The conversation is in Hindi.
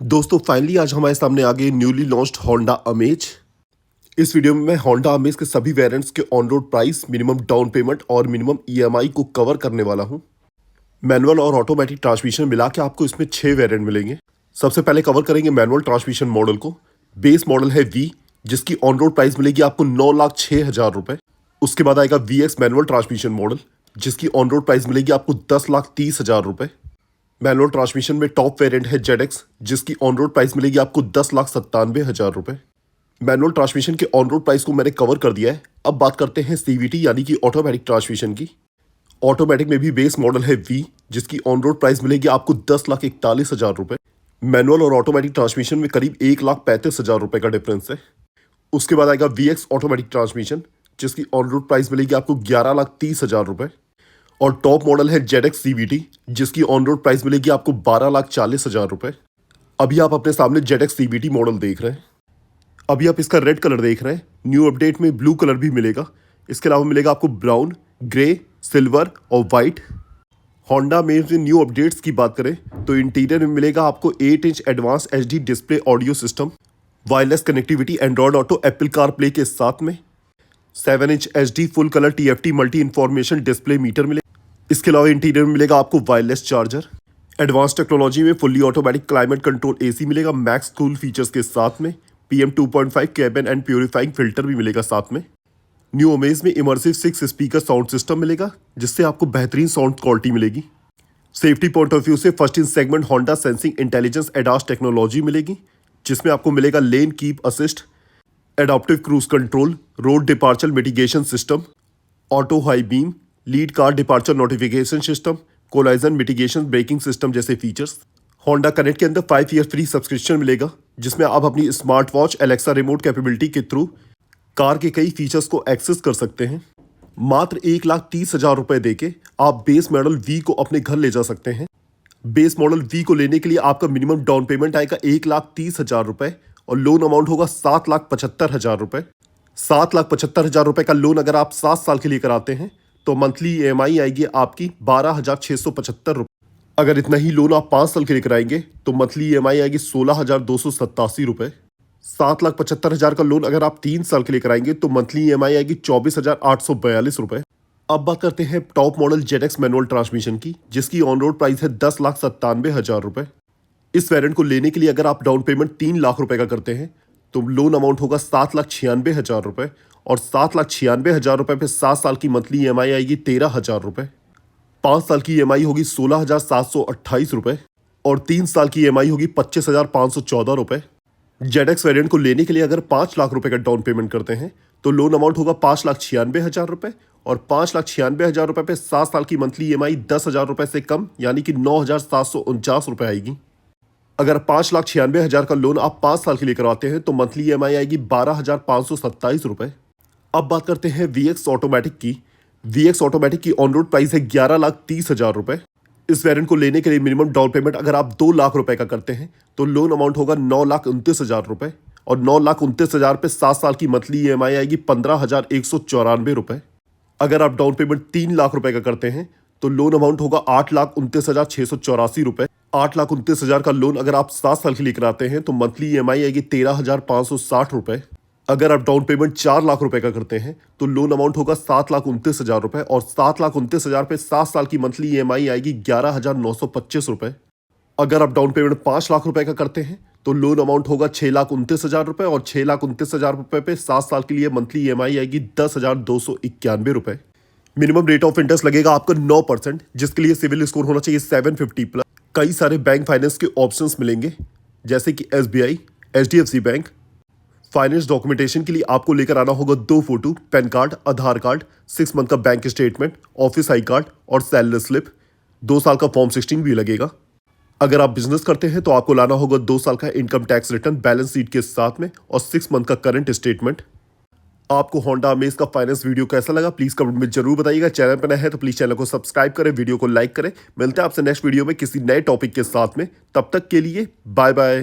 दोस्तों फाइनली आज हमारे सामने आ गई न्यूली लॉन्च्ड होंडा अमेज। इस वीडियो में मैं होंडा अमेज के सभी वेरिएंट्स के on road price, minimum down payment और मिनिमम ईएमआई को कवर करने वाला हूं। मैनुअल और ऑटोमेटिक ट्रांसमिशन मिला के आपको इसमें 6 वेरिएंट मिलेंगे। सबसे पहले कवर करेंगे मैनुअल ट्रांसमिशन मॉडल को। बेस मॉडल है वी, जिसकी ऑन रोड प्राइस मिलेगी आपको 9,06,000 रुपए। उसके बाद आएगा VX मैनुअल ट्रांसमिशन मॉडल, जिसकी ऑन रोड प्राइस मिलेगी आपको 10,30,000 रुपए। मैनुअल ट्रांसमिशन में टॉप वेरिएंट है ZX, जिसकी ऑन रोड प्राइस मिलेगी आपको 10,97,000 रुपए। मैनुअल ट्रांसमिशन के ऑन रोड प्राइस को मैंने कवर कर दिया है। अब बात करते हैं CVT यानी कि ऑटोमेटिक ट्रांसमिशन की। ऑटोमेटिक में भी बेस मॉडल है V, जिसकी ऑन रोड प्राइस मिलेगी आपको 10,41,000 रुपए। मैनुअल और ऑटोमेटिक ट्रांसमिशन में करीब 1,35,000 रुपए का डिफरेंस है। उसके बाद आएगा VX ऑटोमेटिक ट्रांसमिशन, जिसकी ऑन रोड प्राइस मिलेगी आपको 11,30,000 रुपए। और टॉप मॉडल है ZX CVT, जिसकी ऑन रोड प्राइस मिलेगी आपको 12,40,000 रुपए। अभी आप अपने सामने ZX CVT मॉडल देख रहे हैं। अभी आप इसका रेड कलर देख रहे हैं। न्यू अपडेट में ब्लू कलर भी मिलेगा। इसके अलावा मिलेगा आपको ब्राउन, ग्रे, सिल्वर और वाइट। होंडा में न्यू अपडेट्स की बात करें तो इंटीरियर में मिलेगा आपको 8 inch advance HD display audio system, wireless connectivity Android Auto Apple CarPlay के साथ में 7 inch HD full colour TFT multi information display meter मिले। इसके अलावा इंटीरियर में मिलेगा आपको वायरलेस चार्जर। एडवांस टेक्नोलॉजी में fully automatic climate control AC मिलेगा मैक्स कूल फीचर्स के साथ में। PM 2.5 cabin and purifying filter भी मिलेगा साथ में। न्यू अमेज में इमर्सिव 6 स्पीकर साउंड सिस्टम मिलेगा, जिससे आपको बेहतरीन साउंड क्वालिटी मिलेगी। सेफ्टी पॉइंट ऑफ व्यू से first in segment Honda sensing intelligence ADAS technology मिलेगी, जिसमें आपको मिलेगा lane keep assist, adaptive cruise control, road departure mitigation system, auto high beam, lead car departure notification system, collision mitigation braking system जैसे फीचर्स। होंडा कनेक्ट के अंदर 5 ईयर फ्री सब्सक्रिप्शन मिलेगा, जिसमें आप अपनी smart watch Alexa remote capability के थ्रू कार के कई फीचर्स को एक्सेस कर सकते हैं। मात्र 1,30,000 रुपए देके आप बेस मॉडल V को अपने घर ले जा सकते हैं। बेस मॉडल V को लेने के लिए आपका मिनिमम डाउन पेमेंट आएगा 1,30,000 रुपए और लोन अमाउंट होगा 7,75,000 रुपए। 7,75,000 रुपए का लोन अगर आप 7 साल के लिए कराते हैं तो मंथली EMI आएगी आपकी 12,675 रुपये। अगर इतना ही लोन आप 5 साल के लिए कराएंगे तो मंथली EMI आएगी 16,287 रुपये। 7,75,000 का लोन अगर आप 3 साल के लिए कराएंगे तो मंथली EMI आएगी 24,842 रुपये। अब बात करते हैं top model ZX manual transmission की, जिसकी ऑन रोड प्राइस है 10,97,000 रुपये। इस वेरिएंट को लेने के लिए अगर आप डाउन पेमेंट 3 लाख रुपए का करते हैं तो लोन अमाउंट होगा 7,96,000 रुपये और 7,96,000 रुपये पे 7 साल की मंथली EMI आएगी 13,000 रुपये। 5 साल की EMI होगी 16,728 रुपये और 3 साल की EMI होगी 25,514 रुपये। ZX वेरिएंट को लेने के लिए अगर 5 लाख रुपए का डाउन पेमेंट करते हैं तो लोन अमाउंट होगा 5,96,000 रुपये और 5,96,000 रुपये पे 7 साल की मंथली EMI 10,000 रुपये से कम यानी कि 9,749 रुपये आएगी। अगर 5,96,000 का लोन आप 5 साल के लिए करवाते हैं तो मंथली EMI आएगी 12,527 रुपये। अब बात करते हैं VX ऑटोमेटिक की। VX ऑटोमेटिक की ऑन रोड प्राइस है 11,30,000 रुपये। इस वेरिएंट को लेने के लिए मिनिमम डाउन पेमेंट अगर आप 2 लाख रुपए का करते हैं तो लोन अमाउंट होगा 9,29,000 रुपये और 9,29,000 पे 7 साल की मंथली EMI आएगी 15,194 रुपये। अगर आप डाउन पेमेंट 3 लाख रुपए का करते हैं तो लोन अमाउंट होगा 8,29,684 रुपये। 8,29,000 का लोन अगर आप 7 साल के लिए कराते हैं तो मंथली EMI आएगी 13,560 रुपये। अगर आप डाउन पेमेंट 4 लाख रुपए का करते हैं तो लोन अमाउंट होगा 7,29,000 रुपये और 7,29,000 पे 7 साल की मंथली EMI आएगी 11,925 रुपये। अगर आप डाउन पेमेंट 5 लाख रुपए का करते हैं तो लोन अमाउंट होगा 6,29,000 रुपये और 6,29,000 रुपये पे 7 साल के लिए मंथली EMI आएगी 10,291 रुपये। मिनिमम रेट ऑफ इंटरेस्ट लगेगा आपका 9%, जिसके लिए सिविल स्कोर होना चाहिए 750 प्लस। कई सारे बैंक फाइनेंस के ऑप्शंस मिलेंगे, जैसे कि SBI, HDFC bank. Finance documentation के लिए आपको लेकर आना होगा 2 फोटो, पैन कार्ड, आधार कार्ड, 6 मंथ का bank statement, office I card और सैलरी स्लिप। 2 साल का फॉर्म 16 भी लगेगा। अगर आप बिजनेस करते हैं तो आपको लाना होगा 2 साल का income tax return balance sheet के साथ में और 6 मंथ का करंट स्टेटमेंट। आपको होंडा अमेज का फाइनेंस वीडियो कैसा लगा प्लीज कमेंट में जरूर बताइएगा। चैनल पर नए हैं तो प्लीज चैनल को सब्सक्राइब करें, वीडियो को लाइक करें। मिलते हैं आपसे नेक्स्ट वीडियो में किसी नए टॉपिक के साथ में। तब तक के लिए बाय बाय।